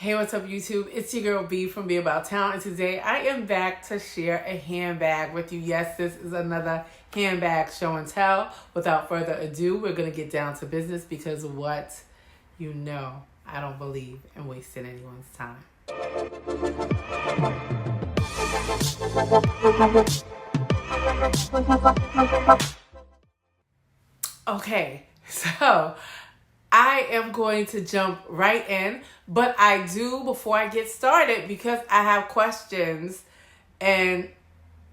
Hey, what's up YouTube? It's your girl B from Be About Town, and today I am back to share a handbag with you. Yes, this is another handbag show and tell. Without further ado, we're going to get down to business because what you know, I don't believe in wasting anyone's time. Okay, so I am going to jump right in, but I do before I get started because I have questions and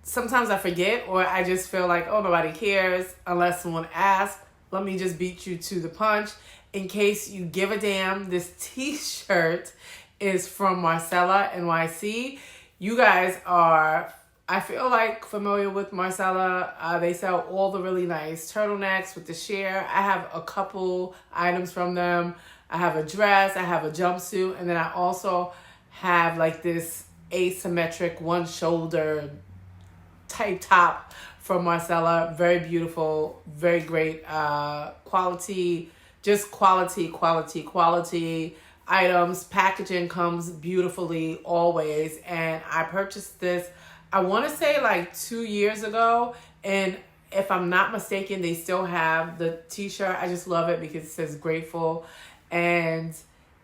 sometimes I forget or I just feel like, oh, nobody cares unless someone asks. Let me just beat you to the punch. In case you give a damn, this t-shirt is from Marcella NYC. You guys are, I feel like, familiar with Marcella. They sell all the really nice turtlenecks with the sheer. I have a couple items from them. I have a dress, I have a jumpsuit, and then I also have like this asymmetric one shoulder type top from Marcella. Very beautiful, very great quality, just quality items. Packaging comes beautifully always, and I purchased this, I want to say like 2 years ago, and if I'm not mistaken, they still have the t-shirt. I just love it because it says grateful, and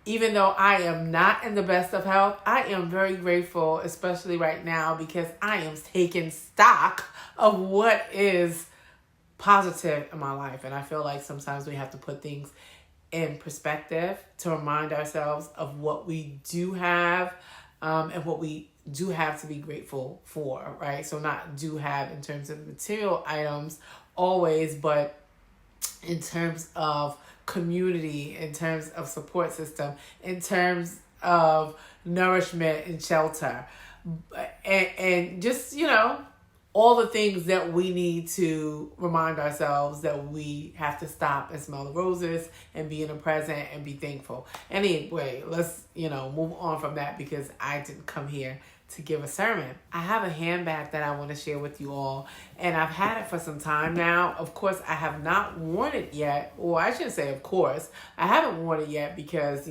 even though I am not in the best of health, I am very grateful, especially right now, because I am taking stock of what is positive in my life. And I feel like sometimes we have to put things in perspective to remind ourselves of what we do have and what we do have to be grateful for, right? So not do have in terms of material items always, but in terms of community, in terms of support system, in terms of nourishment and shelter, and just, you know, all the things that we need to remind ourselves that we have to stop and smell the roses and be in the present and be thankful. Anyway, let's, move on from that because I didn't come here to give a sermon. I have a handbag that I want to share with you all, and I've had it for some time now. Of course, I have not worn it yet, or I shouldn't say of course. I haven't worn it yet because,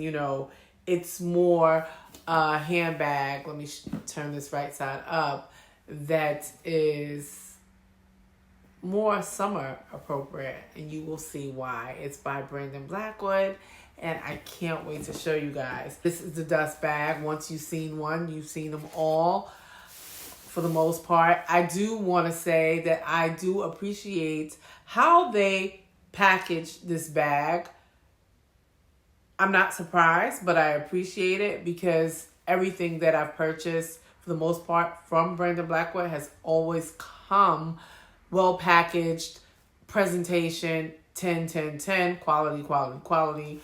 it's more handbag. Let me turn this right side up. That is more summer appropriate, and you will see why. It's by BlackWood, and I can't wait to show you guys. This is the dust bag. Once you've seen one, you've seen them all for the most part. I do want to say that I do appreciate how they package this bag. I'm not surprised, but I appreciate it because everything that I've purchased for the most part from BlackWood has always come well packaged, presentation, 10, 10, 10, quality.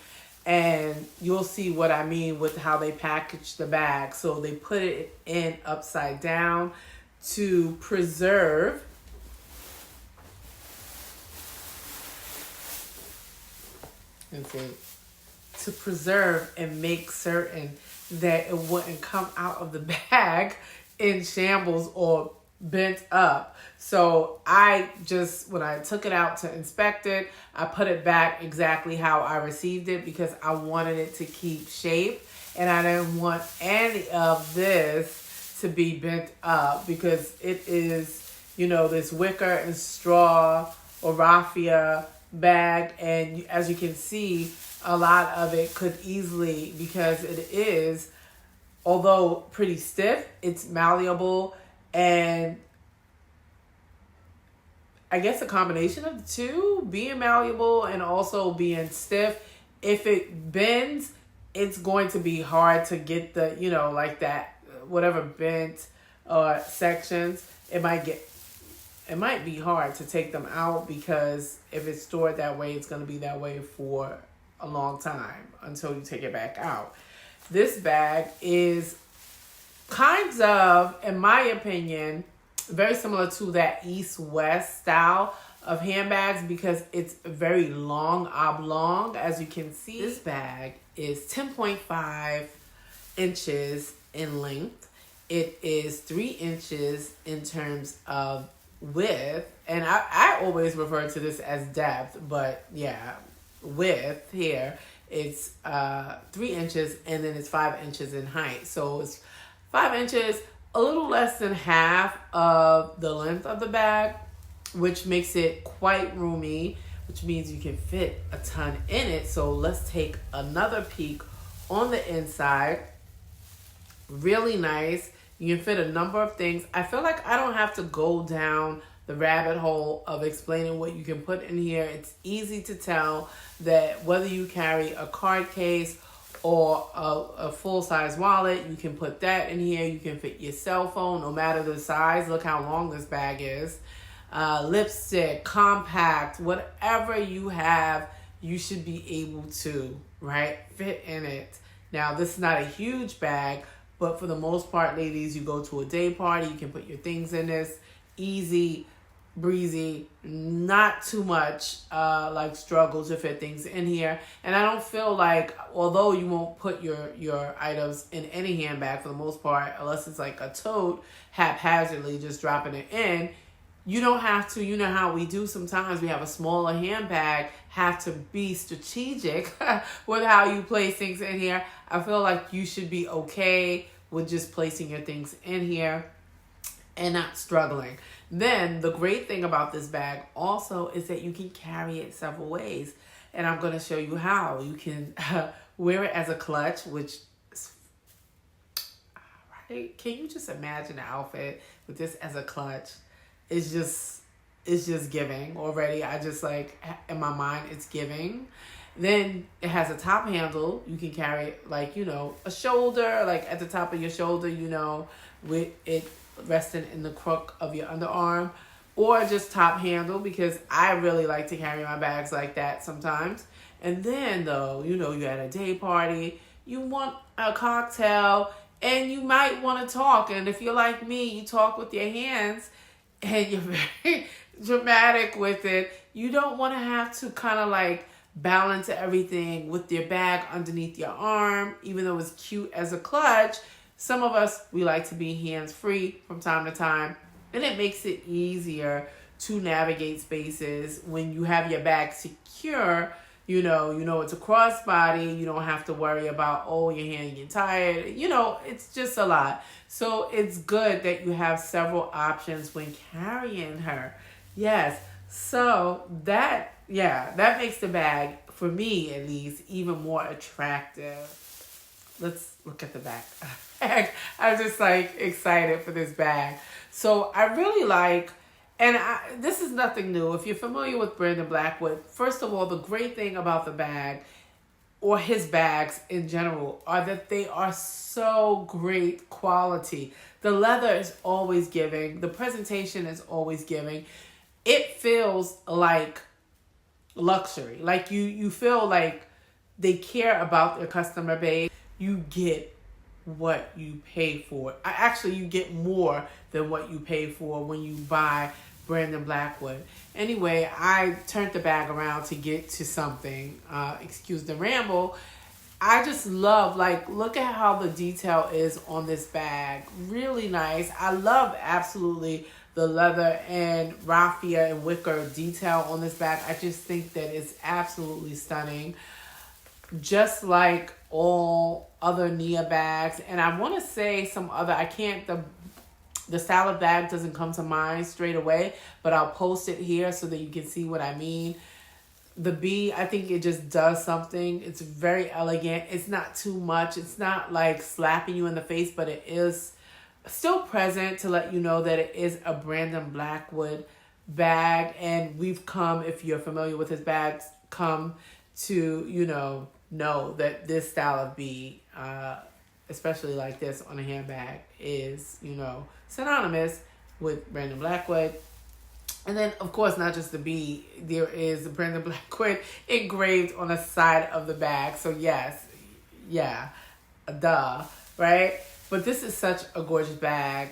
And you'll see what I mean with how they package the bag. So they put it in upside down to preserve and make certain that it wouldn't come out of the bag in shambles or bent up. So I just, when I took it out to inspect it, I put it back exactly how I received it because I wanted it to keep shape, and I didn't want any of this to be bent up because it is, this wicker and straw or raffia bag, and as you can see, a lot of it could easily, because it is, although pretty stiff, it's malleable, and I guess a combination of the two, being malleable and also being stiff. If it bends, it's going to be hard to get the, like that, whatever bent sections, it might be hard to take them out because if it's stored that way, it's going to be that way for a long time until you take it back out. This bag is kind of, in my opinion, very similar to that East-West style of handbags because it's very long, oblong. As you can see, this bag is 10.5 inches in length. It is 3 inches in terms of width, and I always refer to this as depth, but yeah, width here It's 3 inches, and then it's 5 inches in height. So it's 5 inches, a little less than half of the length of the bag, which makes it quite roomy, which means you can fit a ton in it. So let's take another peek on the inside. Really nice. You can fit a number of things. I feel like I don't have to go down the rabbit hole of explaining what you can put in here. It's easy to tell that whether you carry a card case or a full-size wallet, you can put that in here. You can fit your cell phone, no matter the size. Look how long this bag is. Lipstick, compact, whatever you have, you should be able to, right, fit in it. Now, this is not a huge bag, but for the most part, ladies, you go to a day party, you can put your things in this. Easy, breezy, not too much like struggle to fit things in here. And I don't feel like, although you won't put your items in any handbag for the most part, unless it's like a tote, haphazardly just dropping it in, you don't have to. You know how we do sometimes. We have a smaller handbag, have to be strategic with how you place things in here. I feel like you should be okay with just placing your things in here and not struggling. Then the great thing about this bag also is that you can carry it several ways. And I'm going to show you how. You can wear it as a clutch, which is, right? Can you just imagine the outfit with this as a clutch? It's just giving already. I just like, in my mind, it's giving. Then it has a top handle. You can carry it like, you know, a shoulder, like at the top of your shoulder, you know, with it resting in the crook of your underarm, or just top handle, because I really like to carry my bags like that sometimes. And then though, you know, you're at a day party, you want a cocktail, and you might want to talk. And if you're like me, you talk with your hands, and you're very dramatic with it. You don't want to have to kind of like balance everything with your bag underneath your arm, even though it's cute as a clutch. Some of us, we like to be hands-free from time to time, and it makes it easier to navigate spaces when you have your bag secure. You know it's a crossbody. You don't have to worry about, oh, your hand getting tired. You know, it's just a lot. So it's good that you have several options when carrying her. Yes. So that makes the bag, for me at least, even more attractive. Let's look at the back. I'm just like excited for this bag. So I really like, and this is nothing new. If you're familiar with Brandon Blackwood, first of all, the great thing about the bag, or his bags in general, are that they are so great quality. The leather is always giving. The presentation is always giving. It feels like luxury. Like you feel like they care about their customer base. You get what you pay for. Actually, you get more than what you pay for when you buy Brandon Blackwood. Anyway, I turned the bag around to get to something. Excuse the ramble. I just love, like, look at how the detail is on this bag. Really nice. I love absolutely the leather and raffia and wicker detail on this bag. I just think that it's absolutely stunning. Just like all other Nia bags. And I want to say some other, the style of bag doesn't come to mind straight away, but I'll post it here so that you can see what I mean. The B, I think it just does something. It's very elegant. It's not too much. It's not like slapping you in the face, but it is still present to let you know that it is a Brandon Blackwood bag. And we've come, if you're familiar with his bags, come to, know that this style of B, especially like this on a handbag, is, synonymous with Brandon Blackwood. And then, of course, not just the B, there is the Brandon Blackwood engraved on the side of the bag. So yes, duh, right? But this is such a gorgeous bag.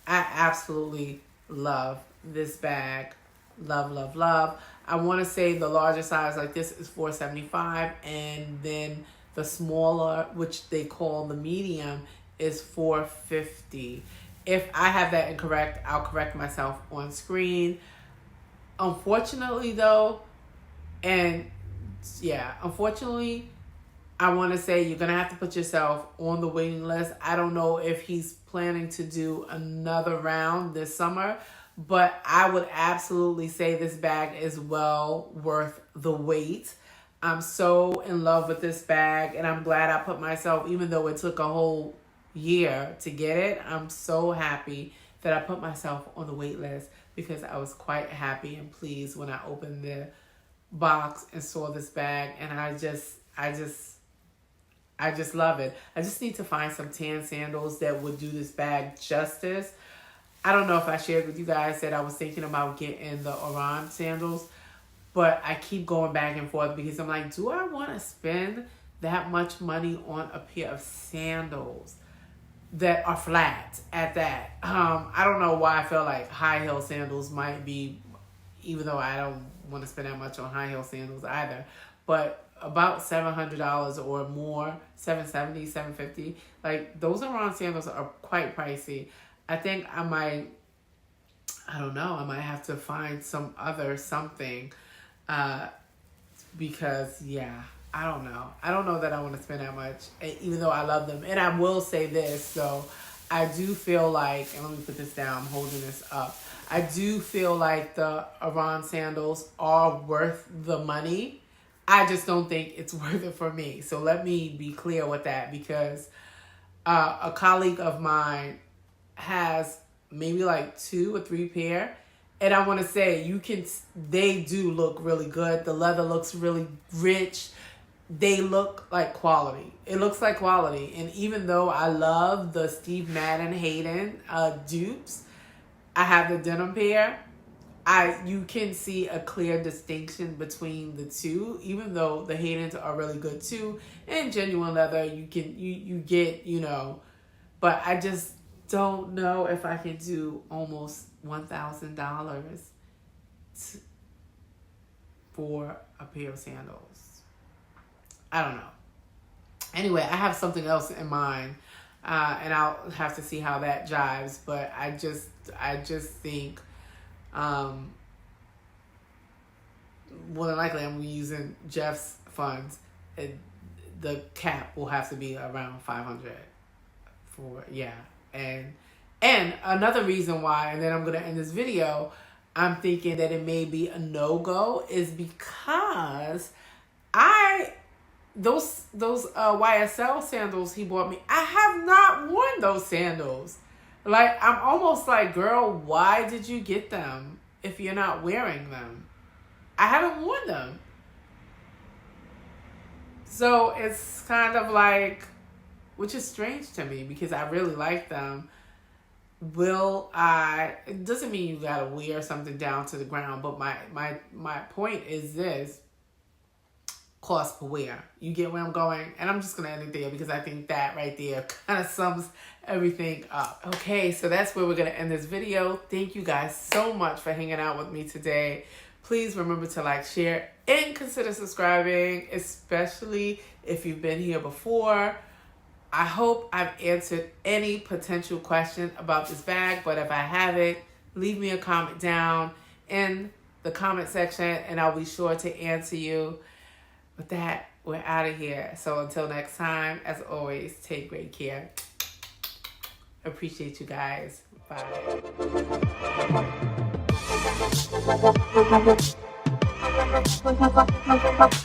I absolutely love this bag. Love, love, love. I want to say the larger size like this is $475, and then the smaller, which they call the medium, is $450. If I have that incorrect, I'll correct myself on screen. Unfortunately, though, unfortunately, I want to say you're going to have to put yourself on the waiting list. I don't know if he's planning to do another round this summer, but I would absolutely say this bag is well worth the wait. I'm so in love with this bag, and I'm glad I put myself, even though it took a whole year to get it, I'm so happy that I put myself on the wait list, because I was quite happy and pleased when I opened the box and saw this bag, and I just love it. I just need to find some tan sandals that would do this bag justice. I don't know if I shared with you guys that I was thinking about getting the Oran sandals, but I keep going back and forth because I'm like, do I want to spend that much money on a pair of sandals that are flat at that? I don't know why I feel like high heel sandals might be, even though I don't want to spend that much on high heel sandals either, but about $700 or more, $770, $750. Like, those Oran sandals are quite pricey. I think I might have to find some other something, because yeah, I don't know that I want to spend that much, even though I love them. And I will say this, so I do feel like, and let me put this down, I'm holding this up. I do feel like the Oran sandals are worth the money. I just don't think it's worth it for me. So let me be clear with that, because a colleague of mine has maybe like 2 or 3 pair. And I want to say, they do look really good. The leather looks really rich. They look like quality. It looks like quality. And even though I love the Steve Madden Hayden dupes, I have the denim pair. You can see a clear distinction between the two, even though the Haydens are really good too. And genuine leather, you get, but I just don't know if I can do almost $1,000 for a pair of sandals. I don't know. Anyway, I have something else in mind, and I'll have to see how that jives. But I just think, more than likely, I'm using Jeff's funds. The cap will have to be around $500 for, yeah. And another reason why, and then I'm going to end this video, I'm thinking that it may be a no-go, is because those YSL sandals he bought me, I have not worn those sandals. Like, I'm almost like, girl, why did you get them if you're not wearing them? I haven't worn them. So it's kind of like, which is strange to me because I really like them. It doesn't mean you gotta wear something down to the ground, but my point is this: cost per wear. You get where I'm going? And I'm just gonna end it there because I think that right there kind of sums everything up. Okay, so that's where we're gonna end this video. Thank you guys so much for hanging out with me today. Please remember to like, share, and consider subscribing, especially if you've been here before. I hope I've answered any potential question about this bag, but if I haven't, leave me a comment down in the comment section and I'll be sure to answer you. With that, we're out of here. So until next time, as always, take great care. Appreciate you guys. Bye.